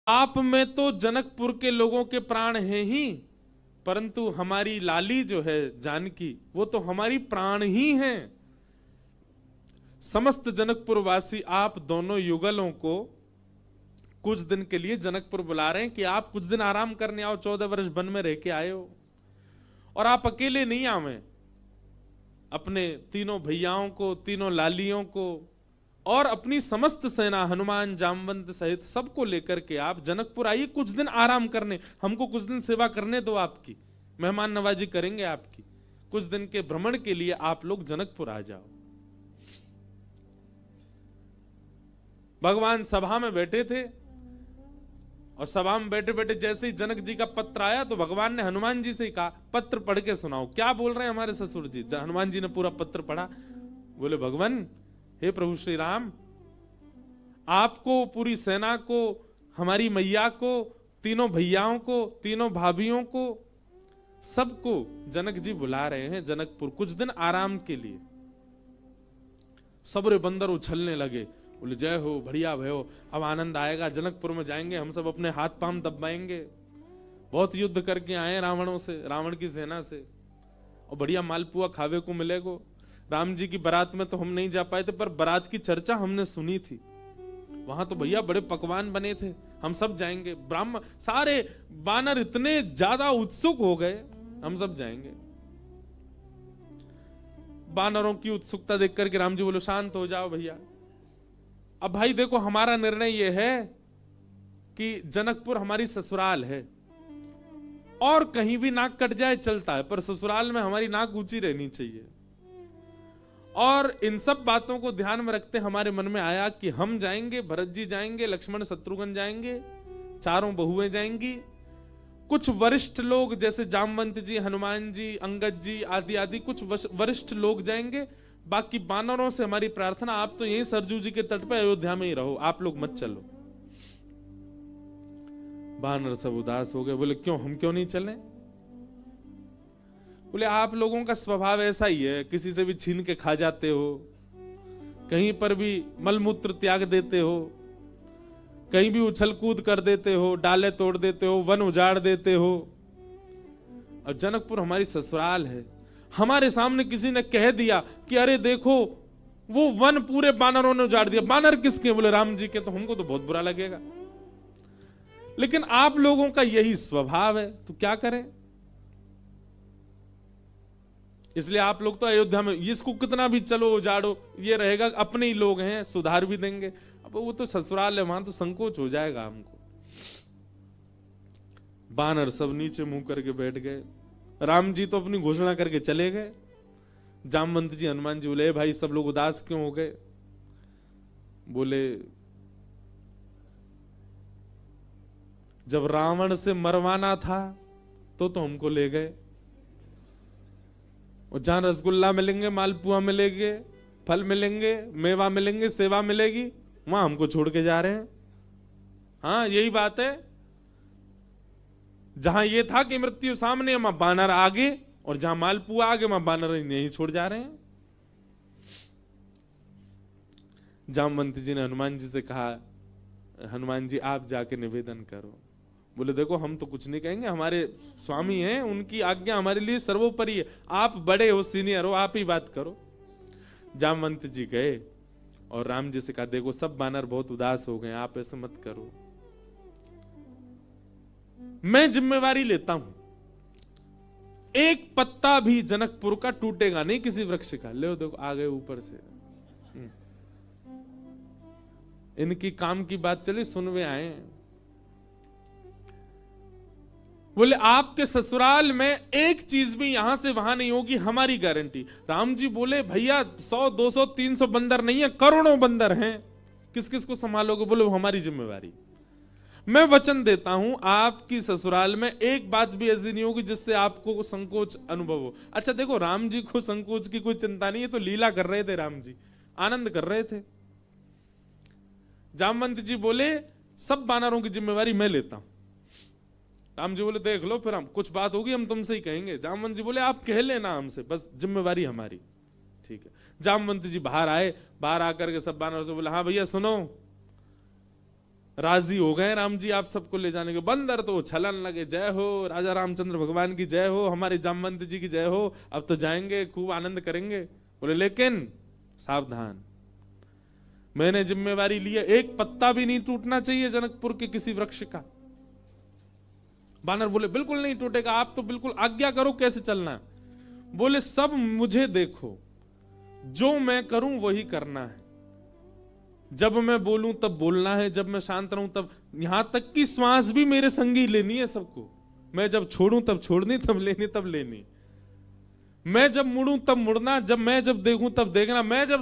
आप में तो जनकपुर के लोगों के प्राण हैं ही, परंतु हमारी लाली जो है जानकी, वो तो हमारी प्राण ही हैं। समस्त जनकपुर वासी आप दोनों युगलों को कुछ दिन के लिए जनकपुर बुला रहे हैं कि आप कुछ दिन आराम करने आओ। 14 वर्ष वन में रह के आए हो, और आप अकेले नहीं आवे, अपने तीनों भैयाओं को, तीनों लालियों को और अपनी समस्त सेना हनुमान जामवंत सहित सबको लेकर के आप जनकपुर आइए कुछ दिन आराम करने। हमको कुछ दिन सेवा करने दो, आपकी मेहमान नवाजी करेंगे आपकी। कुछ दिन के भ्रमण के लिए आप लोग जनकपुर आ जाओ। भगवान सभा में बैठे थे, और सभा में बैठे बैठे जैसे ही जनक जी का पत्र आया तो भगवान ने हनुमान जी से ही कहा, पत्र पढ़ के सुनाओ, क्या बोल रहे हैं हमारे ससुर जी। हनुमान जी ने पूरा पत्र पढ़ा। बोले, भगवान, हे प्रभु श्री राम, आपको, पूरी सेना को, हमारी मैया को, तीनों भैयाओं को, तीनों भाभियों को, सबको जनक जी बुला रहे हैं जनकपुर कुछ दिन आराम के लिए। सबरे बंदर उछलने लगे। बोले, जय हो, बढ़िया भयो, अब आनंद आएगा, जनकपुर में जाएंगे, हम सब अपने हाथ पांव दबाएंगे। बहुत युद्ध करके आए रावणों से, रावण की सेना से, और बढ़िया मालपुआ खावे को मिलेगा। राम जी की बारात में तो हम नहीं जा पाए थे, पर बारात की चर्चा हमने सुनी थी। वहां तो भैया बड़े पकवान बने थे, हम सब जाएंगे। ब्राह्मण सारे बानर इतने ज्यादा उत्सुक हो गए, हम सब जाएंगे। बानरों की उत्सुकता देख करके राम जी बोलो, शांत हो जाओ भैया। अब भाई देखो, हमारा निर्णय यह है कि जनकपुर हमारी ससुराल है, और कहीं भी नाक कट जाए चलता है, पर ससुराल में हमारी नाक ऊंची रहनी चाहिए। और इन सब बातों को ध्यान में रखते हमारे मन में आया कि हम जाएंगे, भरत जी जाएंगे, लक्ष्मण शत्रुघ्न जाएंगे, चारों बहुएं जाएंगी, कुछ वरिष्ठ लोग जैसे जामवंत जी, हनुमान जी, अंगद जी आदि आदि कुछ वरिष्ठ लोग जाएंगे। बाकी बानरों से हमारी प्रार्थना, आप तो यहीं सरजू जी के तट पे अयोध्या में ही रहो, आप लोग मत चलो। बानर सब उदास हो गए। बोले, क्यों, हम क्यों नहीं चलें? बोले, आप लोगों का स्वभाव ऐसा ही है, किसी से भी छीन के खा जाते हो, कहीं पर भी मलमूत्र त्याग देते हो, कहीं भी उछल कूद कर देते हो, डाले तोड़ देते हो, वन उजाड़ देते हो। और जनकपुर हमारी ससुराल है। हमारे सामने किसी ने कह दिया कि अरे देखो, वो वन पूरे बानरों ने उजाड़ दिया। बानर किसके? बोले, राम जी के। तो हमको तो बहुत बुरा लगेगा, लेकिन आप लोगों का यही स्वभाव है, तो क्या करें? इसलिए आप लोग तो अयोध्या में, इसको कितना भी चलो उजाड़ो, ये रहेगा अपने ही लोग हैं, सुधार भी देंगे। अब वो तो ससुराल है, वहां तो संकोच हो जाएगा हमको। बानर सब नीचे मुंह करके बैठ गए। राम जी तो अपनी घोषणा करके चले गए। जामवंत जी, हनुमान जी बोले, भाई सब लोग उदास क्यों हो गए? बोले, जब रावण से मरवाना था तो हमको ले गए, और जहां रसगुल्ला मिलेंगे, मालपुआ मिलेंगे, फल मिलेंगे, मेवा मिलेंगे, सेवा मिलेगी, वहां हमको छोड़ के जा रहे हैं। हाँ, यही बात है। जहां ये था कि मृत्यु सामने, वहां बानर आगे, और जहां मालपुआ आगे, वहां बानर नहीं छोड़ जा रहे हैं। जामवंत जी ने हनुमान जी से कहा, हनुमान जी आप जाके निवेदन करो। बोले, देखो हम तो कुछ नहीं कहेंगे, हमारे स्वामी हैं, उनकी आज्ञा हमारे लिए सर्वोपरि है। आप बड़े हो, सीनियर हो, आप ही बात करो। जामवंत जी गए और राम जी से कहा, देखो सब बानर बहुत उदास हो गए, आप ऐसे मत करो, मैं जिम्मेवारी लेता हूं, एक पत्ता भी जनकपुर का टूटेगा नहीं किसी वृक्ष का। ले देखो, आ गए ऊपर से। इनकी काम की बात चली, सुनवे आए। बोले, आपके ससुराल में एक चीज भी यहां से वहां नहीं होगी, हमारी गारंटी। राम जी बोले, भैया 100 200 300 बंदर नहीं है, करोड़ों बंदर हैं, किस किस को संभालोगे? बोले, वो हमारी जिम्मेवारी। मैं वचन देता हूं, आपकी ससुराल में एक बात भी ऐसी नहीं होगी जिससे आपको संकोच अनुभव हो। अच्छा देखो, राम जी को संकोच की कोई चिंता नहीं है, तो लीला कर रहे थे राम जी, आनंद कर रहे थे। जामवंत जी बोले, सब बानरों की जिम्मेवारी मैं लेता हूं। राम जी बोले, देख लो, फिर हम कुछ बात होगी हम तुमसे ही कहेंगे। जामवंत जी बोले, आप कह लेना हमसे, बस जिम्मेवारी हमारी। ठीक है। जामवंत जी बाहर आए, बाहर आकर के सब बानरों से बोले, हाँ भैया सुनो, राजी हो गए राम जी आप सबको ले जाने के। बंदर तो उछलन लगे, जय हो राजा रामचंद्र भगवान की जय हो, हमारे जामवंत जी की जय हो, अब तो जाएंगे खूब आनंद करेंगे। बोले लेकिन सावधान, मैंने जिम्मेवारी ली है, एक पत्ता भी नहीं टूटना चाहिए जनकपुर के किसी वृक्ष का। बानर बोले बिल्कुल नहीं टूटेगा, आप तो बिल्कुल आज्ञा करो कैसे चलना है। बोले सब मुझे देखो, जो मैं करूं वही करना है, जब मैं बोलूं तब बोलना है, जब मैं शांत रहूं तब, यहां तक कि श्वास भी मेरे संगी लेनी है सबको। मैं जब छोड़ूं तब छोड़नी, तब लेनी तब लेनी, मैं जब मुड़ूं तब मुड़ना, जब देखूं तब देखना, मैं जब